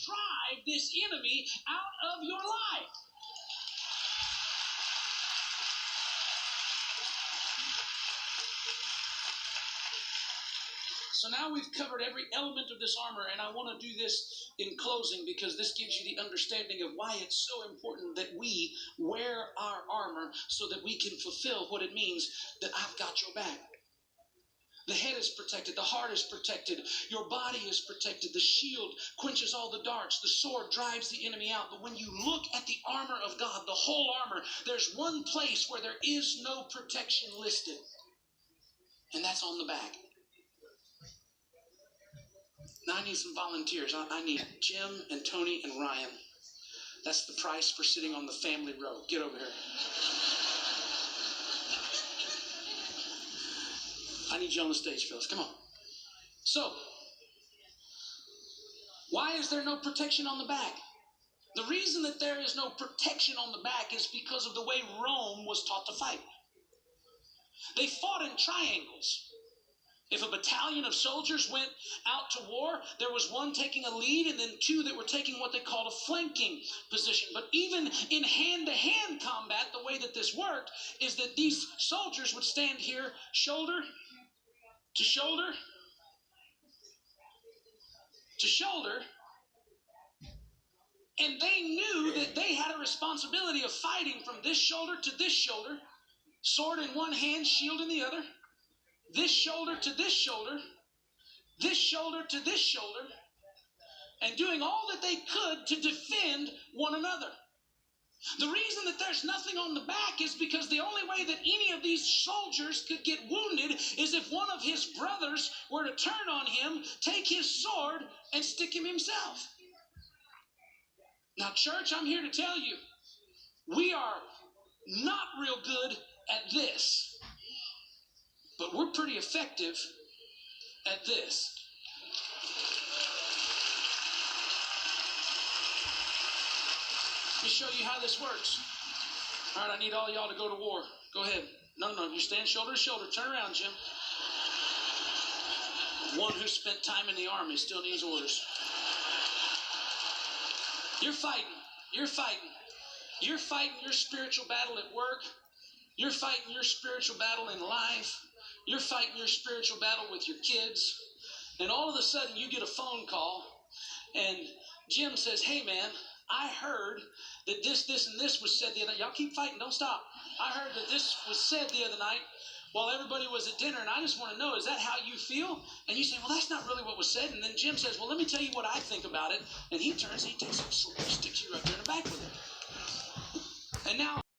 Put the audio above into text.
drive this enemy out of your life. So now we've covered every element of this armor, and I want to do this in closing because this gives you the understanding of why it's so important that we wear our armor so that we can fulfill what it means that I've got your back. The head is protected, the heart is protected, your body is protected, the shield quenches all the darts, the sword drives the enemy out. But when you look at the armor of God, the whole armor, there's one place where there is no protection listed, and that's on the back. Now I need some volunteers. I need Jim and Tony and Ryan. That's the price for sitting on the family row. Get over here. I need you on the stage, Phyllis. Come on. So, why is there no protection on the back? The reason that there is no protection on the back is because of the way Rome was taught to fight. They fought in triangles. If a battalion of soldiers went out to war, there was one taking a lead and then two that were taking what they called a flanking position. But even in hand-to-hand combat, the way that this worked is that these soldiers would stand here shoulder to shoulder to shoulder, and they knew that they had a responsibility of fighting from this shoulder to this shoulder, sword in one hand, shield in the other, this shoulder to this shoulder to this shoulder, and doing all that they could to defend one another. The reason that there's nothing on the back is because the only way that any of these soldiers could get wounded is if one of his brothers were to turn on him, take his sword, and stick him himself. Now, church, I'm here to tell you, we are not real good at this. But we're pretty effective at this. Let me show you how this works. All right, I need all y'all to go to war. Go ahead. No, you stand shoulder to shoulder. Turn around, Jim. One who spent time in the army still needs orders. You're fighting. You're fighting. You're fighting your spiritual battle at work. You're fighting your spiritual battle in life. You're fighting your spiritual battle with your kids, and all of a sudden you get a phone call, and Jim says, hey man, I heard that this, and this was said the other night. Y'all keep fighting, don't stop. I heard that this was said the other night while everybody was at dinner, and I just want to know, is that how you feel? And you say, well, that's not really what was said. And then Jim says, well, let me tell you what I think about it. And he turns, he takes a sword, sticks you right there in the back with it. And now